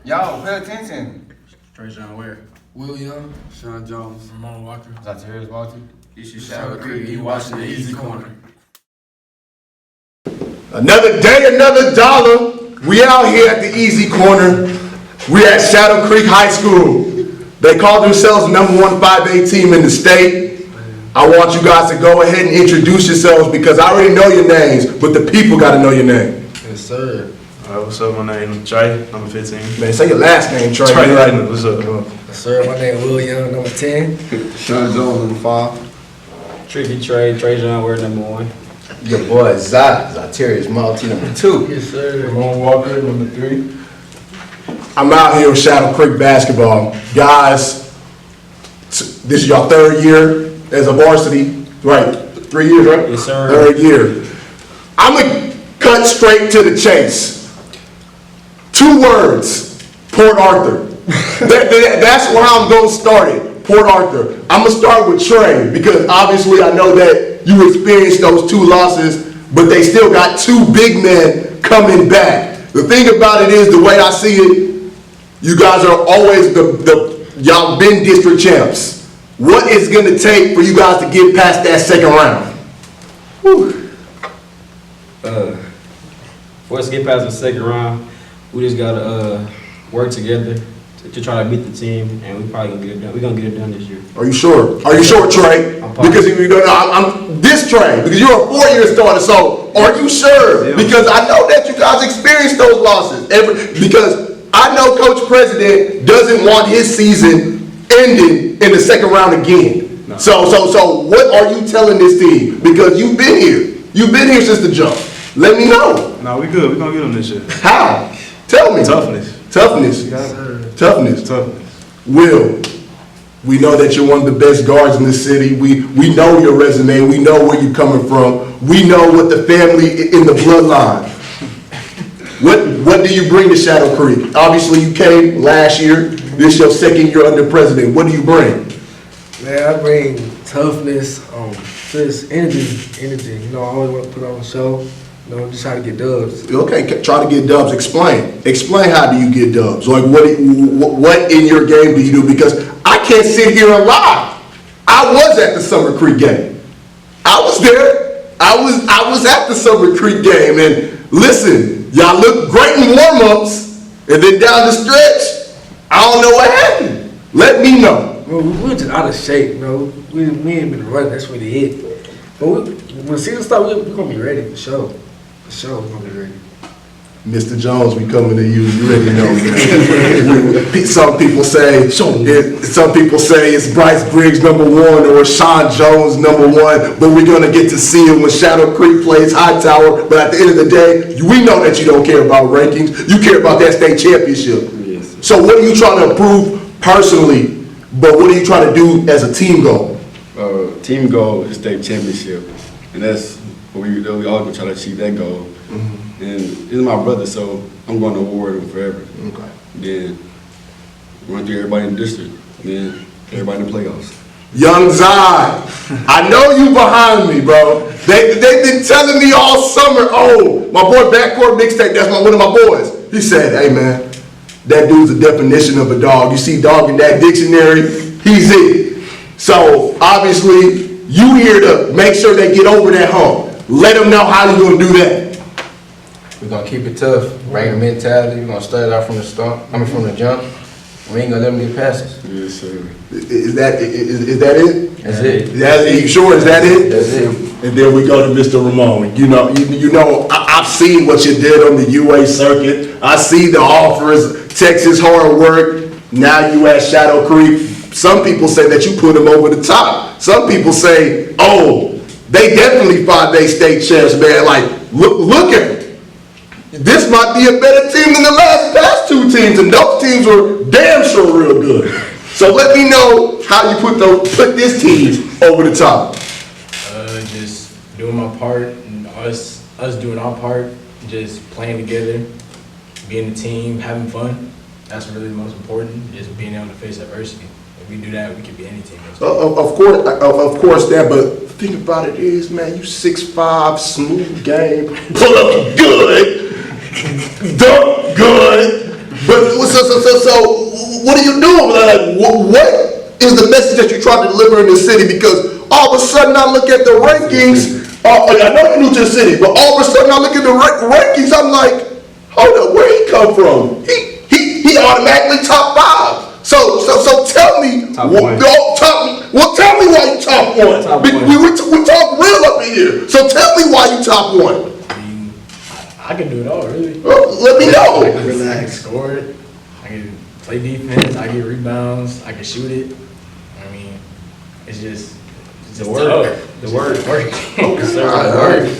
Y'all, pay attention. Trajan Ware. Will Young. Sean Jones. Ramon Walker. Addias Multi. This is Shadow Creek. You watching the Easy Corner. Another day, another dollar. We out here at the Easy Corner. We at Shadow Creek High School. They call themselves number 1 5A team in the state. I want you guys to go ahead and introduce yourselves because I already know your names, but the people got to know your name. Yes, sir. What's up? My name is Trey, number 15. Man, say your last name, Trey. Trey Lightning, what's up? Yes, sir. My name is Will Young, number 10. Sean Jones, number 5. Tricky Trey. Trajan Ware, number 1. Your boy Addias Multi, number 2. Yes, sir. Ramon Walker, number 3. I'm out here with Shadow Creek basketball. Guys, this is your 3rd year as a varsity, right? 3 years, right? Yes, sir. 3rd year. I'm going to cut straight to the chase. 2 words, Port Arthur. That's where I'm going to start it, Port Arthur. I'm going to start with Trey because obviously I know that you experienced those 2 losses, but they still got 2 big men coming back. The thing about it is, the way I see it, you guys are always y'all been district champs. What is going to take for you guys to get past that 2nd round? Whew. For us to get past the 2nd round, we just gotta work together to try to beat the team, and we probably gonna get it done. We're gonna get it done this year. Are you sure? Are you sure, Trey? Because if you don't know, I'm this Trey, because you're a 4-year starter, so are you sure? Yeah. Because I know that you guys experienced those losses. Because I know Coach President doesn't want his season ending in the 2nd round again. No. So what are you telling this team? Because you've been here. You've been here since the jump. Let me know. No, we good. We're going to get them this year. How? Tell me. Toughness. Toughness. Yes, Toughness. Toughness. Will, we know that you're one of the best guards in the city. We know your resume. We know where you're coming from. We know what the family in the bloodline. What do you bring to Shadow Creek? Obviously, you came last year. This is your 2nd year under president. What do you bring? Man, I bring toughness, just energy. You know, I always want to put on a show. You know, just try to get dubs. Okay, try to get dubs. Explain how do you get dubs? Like what in your game do you do? Because I can't sit here and lie. I was at the Summer Creek game. I was there. I was at the Summer Creek game, and listen, y'all look great in warm-ups, and then down the stretch, I don't know what happened. Let me know. Well, we were just out of shape, you know. We ain't been running, that's really it. But when the season starts, we're going to be ready for sure. For sure, we're going to be ready. Mr. Jones, we coming to you. You already know. Some people say it's Bryce Briggs number 1 or Sean Jones number 1, but we're gonna get to see him when Shadow Creek plays Hightower. But at the end of the day, we know that you don't care about rankings. You care about that state championship. Yes. So what are you trying to improve personally? But what are you trying to do as a team goal? Team goal is state championship. And that's what we all gonna try to achieve that goal. And he's my brother, so I'm going to award him forever. Okay. Then run through everybody in the district. Then everybody in the playoffs. Young Zai, I know you behind me, bro. They've been telling me all summer, oh, my boy Backcourt Mixtape, that's one of my boys. He said, hey man, that dude's the definition of a dog. You see dog in that dictionary, he's it. So obviously, you here to make sure they get over that hump. Let them know how you're gonna do that. We're going to keep it tough. Rain mentality. We're going to start it out from the jump. We ain't going to let them get passes. Yes, sir. Is that it? That's it. You sure? Is that it? That's it. And then we go to Mr. Ramon. You know, I've seen what you did on the UA circuit. I see the offers, Texas hard work. Now you at Shadow Creek. Some people say that you put them over the top. Some people say, oh, they definitely 5A state champs, man. Like, look at them. This might be a better team than the past 2 teams, and those teams were damn sure real good. So let me know how you put this team over the top. Just doing my part, and us doing our part, just playing together, being a team, having fun. That's really the most important. Just being able to face adversity. If we do that, we can beat any team. Of course that, but the thing about it is, man, you 6'5", smooth game, pull up good, dunk good, But so what are you doing? Like, what is the message that you're trying to deliver in the city? Because all of a sudden I look at the rankings. I know you're new to the city, but all of a sudden I look at the rankings. I'm like, hold up, where he come from? He automatically top 5. So tell me, Top one. tell me why you top 1. Top We one. talk real up in here. So tell me why you top 1. I can do it all, really. Let me know. I can score it. I can play defense. I get rebounds. I can shoot it. I mean, it's just The word. The word.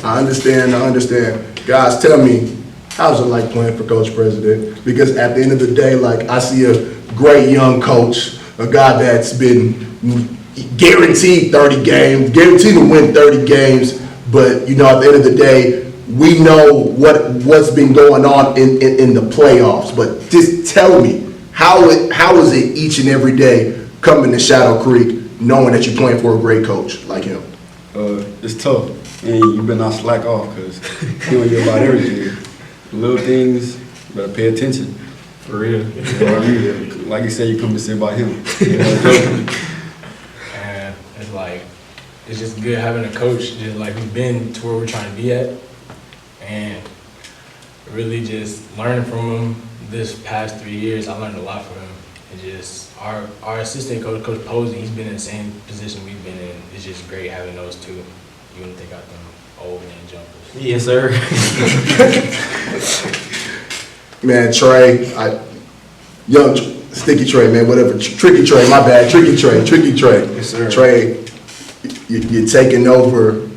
I understand. Guys, tell me, how's it like playing for Coach President? Because at the end of the day, like, I see a great young coach, a guy that's been guaranteed 30 games, guaranteed to win 30 games, but, you know, at the end of the day, we know what's been going on in the playoffs. But just tell me, how is it each and every day coming to Shadow Creek knowing that you're playing for a great coach like him? It's tough, and you better not slack off because he don't hear about everything. The little things, you better pay attention. For real. You know what I mean? Like you said, you come to see about him. And it's like, it's just good having a coach just like who's been to where we're trying to be at, and really just learning from him. This past 3 years, I learned a lot from him. And just our assistant coach, Coach Posey, he's been in the same position we've been in. It's just great having those two. You wouldn't think out them old man jumpers. Yes, sir. Man, Trey, young Sticky Trey, man, whatever, Tricky Trey, my bad, Tricky Trey. Yes, sir. Trey, you're taking over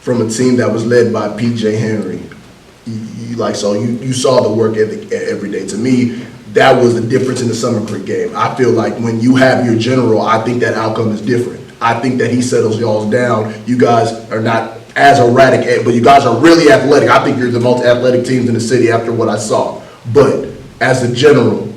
from a team that was led by P.J. Henry. You saw the work ethic every day. To me, that was the difference in the Summer Creek game. I feel like when you have your general, I think that outcome is different. I think that he settles y'all down. You guys are not as erratic, but you guys are really athletic. I think you're the most athletic teams in the city after what I saw. But as a general,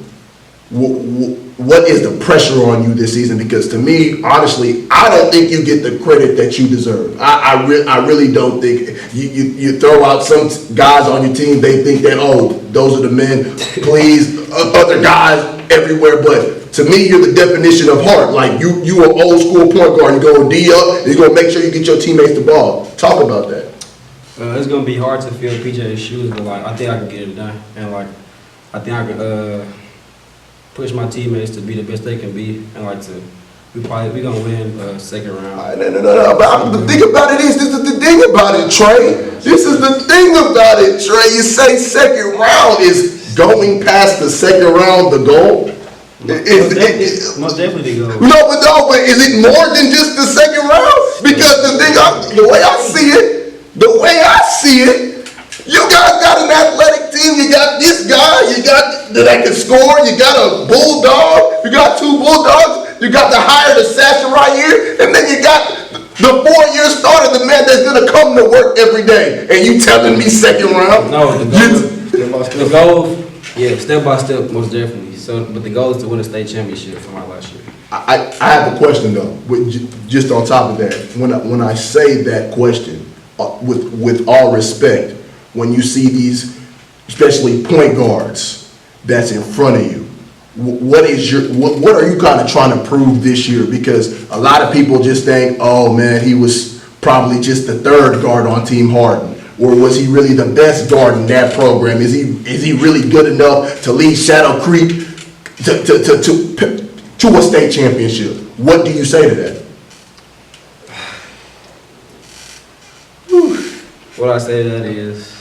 what is the pressure on you this season? Because to me, honestly, I don't think you get the credit that you deserve. I really don't think. You throw out some guys on your team, they think that, oh, those are the men, please, other guys everywhere. But to me, you're the definition of heart. Like, you an old school point guard. You go D up, you're going to make sure you get your teammates the ball. Talk about that. It's going to be hard to fill PJ's shoes, but, like, I think I can get it done. And, like, I think I can push my teammates to be the best they can be, and like we're gonna win second round. No. But the thing about it is, this is the thing about it, Trey. This is the thing about it, Trey. You say second round, is going past the second round the goal? Most definitely the goal. No, but is it more than just the second round? Because the way I see it, you guys got an athletic team. You got this guy. You got that can score. You got a bulldog. You got 2 bulldogs. You got the hire the assassin right here, and then you got the 4-year starter, the man that's gonna come to work every day. And you telling me second round? No, the goal, yeah, step by step, most definitely. So, but the goal is to win a state championship from our last year. I have a question though. Just on top of that, when I say that question, with all respect. When you see these, especially point guards, that's in front of you, what are you kind of trying to prove this year? Because a lot of people just think, oh man, he was probably just the 3rd guard on Team Harden, or was he really the best guard in that program? Is he really good enough to lead Shadow Creek to a state championship? What do you say to that? What I say to that is,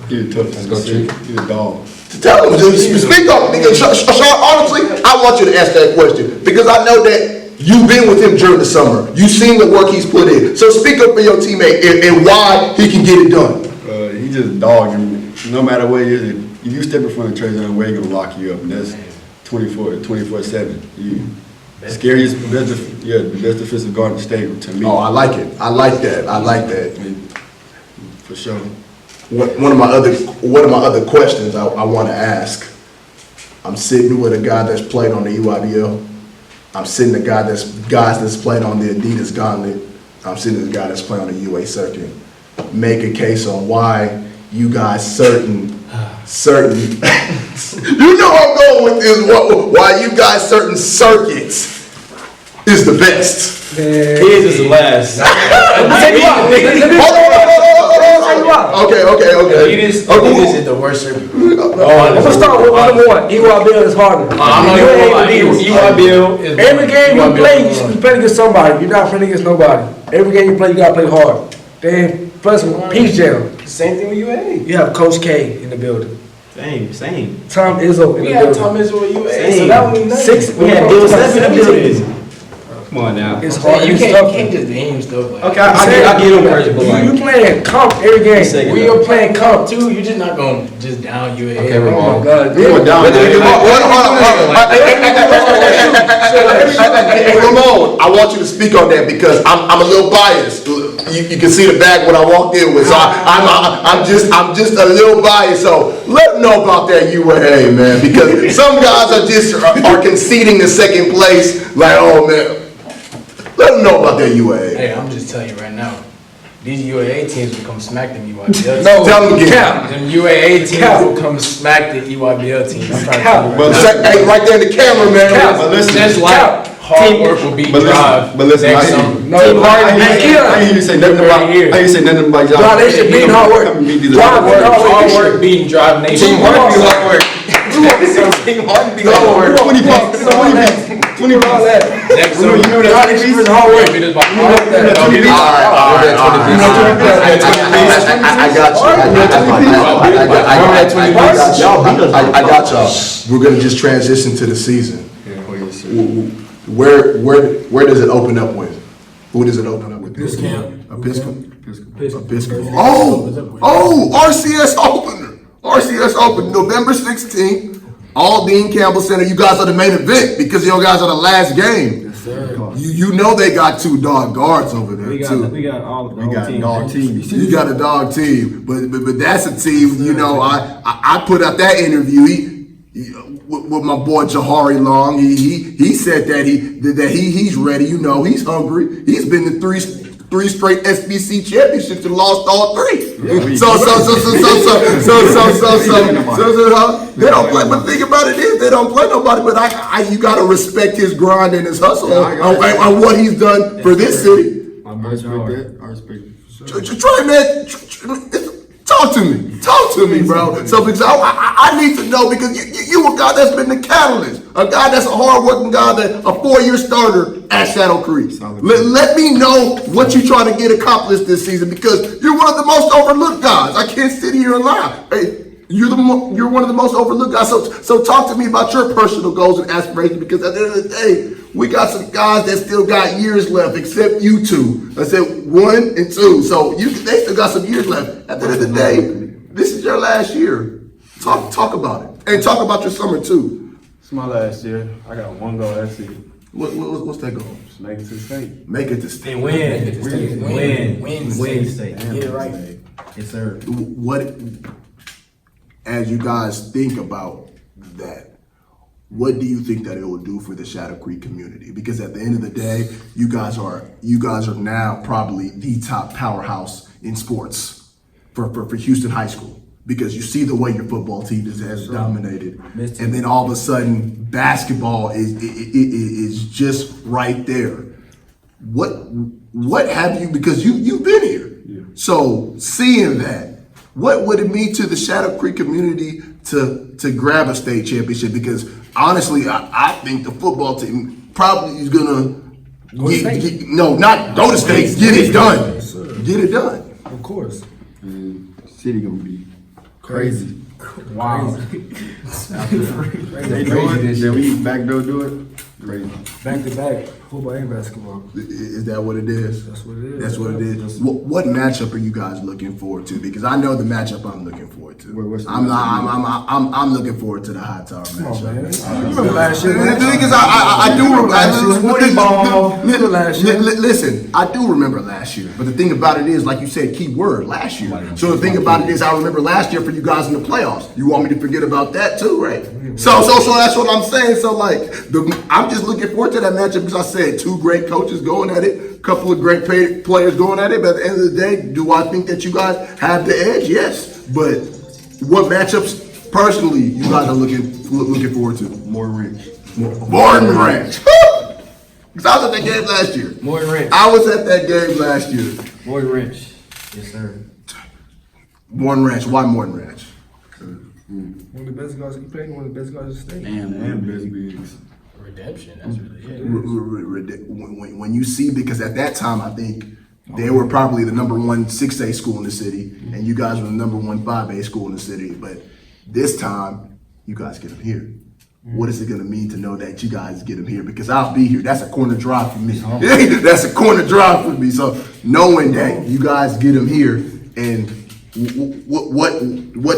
You're tough. Let's go, Chief. You're a dog. Tell them, speak up. Because Sean, honestly, I want you to ask that question because I know that you've been with him during the summer. You've seen the work he's put in. So speak up for your teammate and why he can get it done. He just a dog. And no matter what it is, if you step in front of Trey Young, he's gonna lock you up, and that's 24/7. You scariest, the best defensive guard in the state to me. Oh, I like it. I like that. For sure. One of my other questions I want to ask. I'm sitting with a guy that's played on the EYBL. I'm sitting with a guy that's played on the Addias Gauntlet. I'm sitting with a guy that's played on the UA circuit. make a case on why you guys certain, you know I'm going with this, why you guys certain circuits is the best. His is the last. Okay. Addias is the worst circuit. I'm gonna start with number one. EYBL is harder. I'm not gonna lie. EYBL is Every game you play, you should be EYBL. playing against somebody. You're not playing against nobody. Every game you play, you gotta play hard. Then plus Peace Jam. Same thing with UA. You have Coach K in the building. Same. Tom Izzo in We the had building. Tom Izzo with UA, so Same. that would be nice. We had Bill 17. Come on now. It's hard. You It's can't tough. just name stuff like Okay, I get him first, but like. You playing comp every game. Second. when you're playing comp too, you're just not gonna just down UA. Okay, Oh Ramon. my God. We went down. Hey, Ramon, I want you to speak on that because I'm a little biased. You can see the bag when I walked in with, so I'm just a little biased. So let them know about that UAA, man, because some guys are conceding the second place. Like, oh man, let them know about that UAA. Hey, I'm just telling you right now, these UAA teams will come smack them EYBL. No, Tell them again. Cap. Them UAA teams will come smack the EYBL teams. I'm trying to tell you But right now. Hey, right there in the camera, man. But listen, Just like hard work will beat drive but listen, next I summer. hear you. No, I Hey, hear you say nothing about. I hear you say nothing about y'all. Nah, they should beat hard work. Come and beat these Hard other work. boys. Hard work beating drive nation. Team hard to be hard work. Team hard to be hard work. 20 points. 20 points. Next summer. You know that 20 piece? Hard work beat us by hard work. You know that 20 piece? I got you. I got y'all. We're gonna just transition to the season. Where does it open up with? Who does it open up with? Episcopal. Oh, RCS opener. RCS open November 16th. All Dean Campbell Center. You guys are the main event because you guys are the last game. Yes, sir. You know they got two dog guards over there too. We got all the We got a dog team. You got a dog team, but that's a team. You know, I put out that interview. With my boy Jahari Long, he said that he's ready. You know, he's hungry. He's been to three straight SBC championships and lost all three. So they don't play. But the thing about it is they don't play nobody. But you gotta respect his grind and his hustle and what he's done for this city. I respect that. I respect it. Try, man. Talk to me, bro. So because I need to know because you a guy that's been the catalyst, a guy that's a hard-working guy, that a 4-year starter at Shadow Creek. Let me know what you're trying to get accomplished this season because you're one of the most overlooked guys. I can't sit here and lie. Hey, you're one of the most overlooked guys. So talk to me about your personal goals and aspirations because at the end of the day, we got some guys that still got years left, except you two. I said 1 and 2. So they still got some years left. At the end of the day, this is your last year. Talk about it. And talk about your summer too. It's my last year. I got one goal, that's it. What's that goal? Just make it to the state. Make it to state. Win state. Get Get it right. Yes, sir. What, as you guys think about that, what do you think that it will do for the Shadow Creek community? Because at the end of the day, you guys are now probably the top powerhouse in sports for Houston High School. Because you see the way your football team has dominated, and then all of a sudden basketball is just right there. What have you? Because you've been here, so seeing that, what would it mean to the Shadow Creek community to grab a state championship? Because honestly, I think the football team probably is gonna not go to state. Get it done. Get it done. Of course. City gonna be crazy. Wow. They do it. Then we backdoor do it. Crazy. Back to back, football and basketball. Is that what it is? That's what it is. That's what it is. What matchup are you guys looking forward to? Because I know the matchup I'm looking forward to. What's the I'm looking forward to the High Tower Come on, matchup. man. You remember last year, The man? thing is, I do remember last year. Listen, I do remember last year, but the thing about it is, like you said, key word, last year. So the thing about it is, I remember last year for you guys in the playoffs. playoffs. You want me to forget about that too, right? So that's what I'm saying. So like, I'm just looking forward to that matchup because I said 2 great coaches going at it, a couple of great players going at it. But at the end of the day, do I think that you guys have the edge? Yes. But what matchups personally you guys are looking forward to? More rich. Morton Ranch. Because I was at that game last year. Morton Ranch. I was at that game last year. Morton Ranch. Yes, sir. Morton Ranch. Why Morton Ranch? One of the best guys, you played one of the best guys in the state. And best bigs. Redemption, that's really it. When you see, because at that time, I think they were probably the number 1 6A school in the city, and you guys were the number 1 5A school in the city. But this time, you guys get them here. What is it going to mean to know that you guys get them here? Because I'll be here. That's a corner drive for me. That's a corner drive for me. So knowing that you guys get them here, and what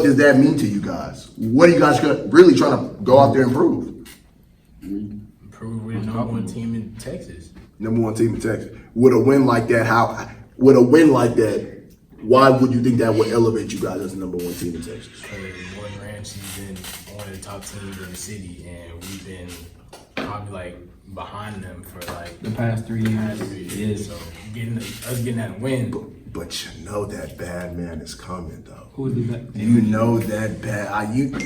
does that mean to you guys? What are you guys really trying to go out there and prove? Prove we're the number 1 team in Texas. Number 1 team in Texas. With a win like that, why would you think that would elevate you guys as the number 1 team in Texas? Because Morton Ranch has been one of the top teams in the city, and we've been probably like behind them for like The past 3 years. years. So getting that win. But you know that bad man is coming, though. Who's the best? You know that bad.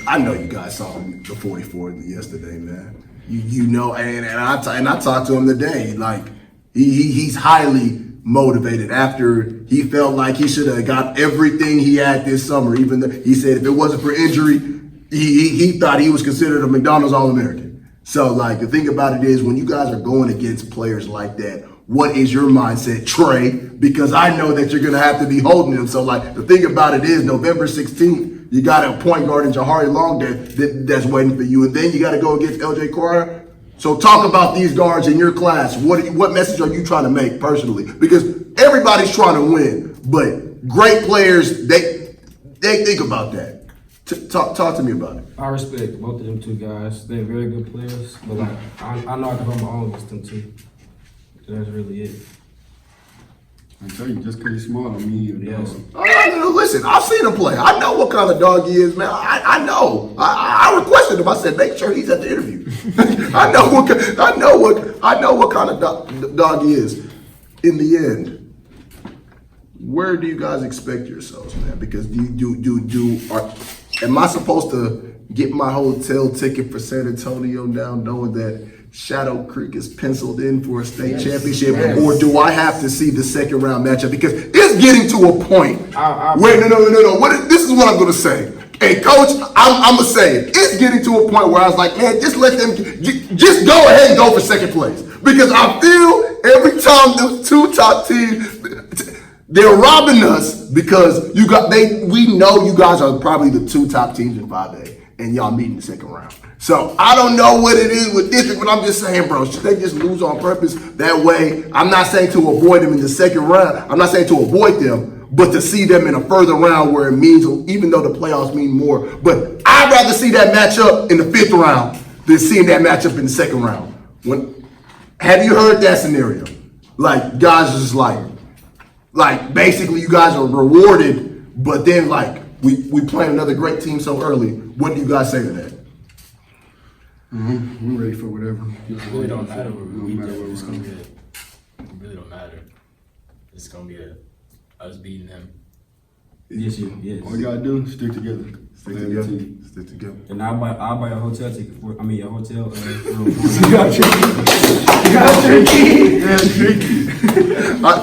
I know you guys saw the 44 yesterday, man. You know, and I talked to him today. Like he's highly motivated after he felt like he should have got everything he had this summer. Even though he said if it wasn't for injury, he thought he was considered a McDonald's All-American. So like the thing about it is when you guys are going against players like that, what is your mindset, Trey? Because I know that you're going to have to be holding them. So, like, the thing about it is November 16th, you got a point guard in Jahari Long that's waiting for you. And then you got to go against LJ Carter. So talk about these guards in your class. What message are you trying to make personally? Because everybody's trying to win. But great players, they think about that. Talk to me about it. I respect both of them 2 guys. They're very good players. But, like, I know I can hold my own against them, too. That's really it. I tell you, just because you're small don't mean you're Yes. dog. Listen, I've seen him play. I know what kind of dog he is, man. I know. I requested him. I said, make sure he's at the interview. I know what kind of dog he is. In the end, where do you guys expect yourselves, man? Because am I supposed to get my hotel ticket for San Antonio now, knowing that Shadow Creek is penciled in for a state championship, or do I have to see the second round matchup? Because it's getting to a point. Wait, no. This is what I'm going to say. Hey, Coach, I'm going to say it. It's getting to a point where I was like, man, just let them, just go ahead and go for second place. Because I feel every time those 2 top teams, they're robbing us because we know you guys are probably the 2 top teams in 5A, and y'all meet in the second round. So I don't know what it is with district, but I'm just saying, bro, should they just lose on purpose? That way, I'm not saying to avoid them in the second round. I'm not saying to avoid them, but to see them in a further round where it means, even though the playoffs mean more. But I'd rather see that matchup in the 5th round than seeing that matchup in the second round. Have you heard that scenario? Like, guys are just like basically you guys are rewarded, but then like we playing another great team so early. What do you guys say to that? I'm ready for whatever. It really don't matter where we beat matter them. where It's we're gonna at. be it really don't matter. It's gonna be us beating them. Yes. All you gotta do is stick together. Stick Play as a together. team. Stick together. And I'll buy a hotel ticket your hotel room.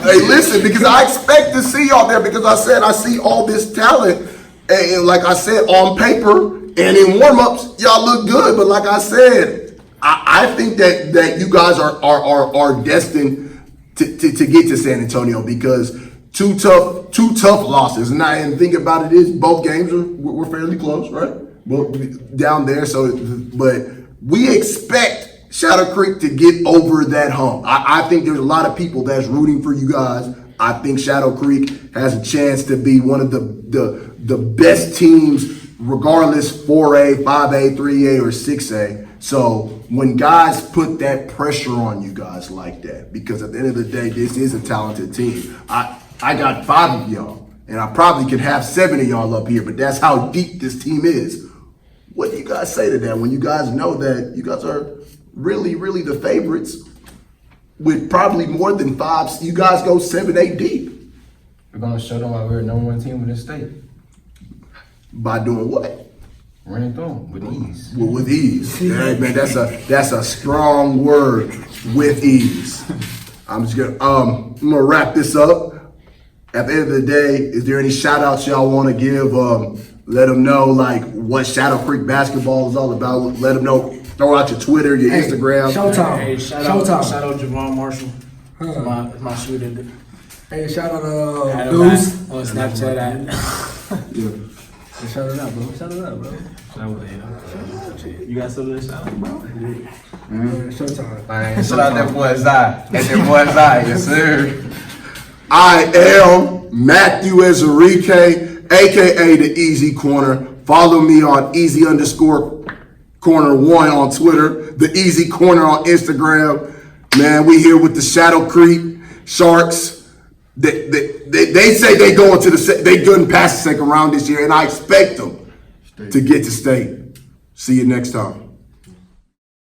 Hey, listen, because I expect to see y'all there because I said I see all this talent, and like I said, on paper and in warm-ups, y'all look good. But like I said, I think that you guys are destined to get to San Antonio because two tough losses. And think about it is both games were fairly close, right? Both down there. So, but we expect Shadow Creek to get over that hump. I think there's a lot of people that's rooting for you guys. I think Shadow Creek has a chance to be one of the best teams, regardless 4A, 5A, 3A, or 6A. So when guys put that pressure on you guys like that, because at the end of the day, this is a talented team. I got 5 of y'all. and I probably could have 7 of y'all up here, but that's how deep this team is. What do you guys say to that when you guys know that you guys are really, really the favorites with probably more than 5? You guys go 7, 8 deep. We're gonna show them why we're the #1 team in this state. By doing what? Running through them with ease. Well, with ease. Hey, man, that's a strong word, with ease. I'm gonna wrap this up. At the end of the day, is there any shout outs y'all want to give? Let them know like what Shadow Creek basketball is all about. Let them know. Throw out your Twitter, your Instagram. Showtime. Hey, shout Showtime. out Javon Marshall. It's my shooter. Hey, shout out Had a Deuce. rap on Snapchat. Shout it out, bro. Shout it out, bro. You got something to shout out, bro? Showtime. Man, shout out that boy Zai. That's that boy Zai, yes sir. I am Matthew Ezerike, aka the Easy Corner. Follow me on Easy_Corner1 on Twitter, the Easy Corner on Instagram. Man, we here with the Shadow Creek Sharks. They say they going to they couldn't pass the second round this year, and I expect them to get to state. See you next time.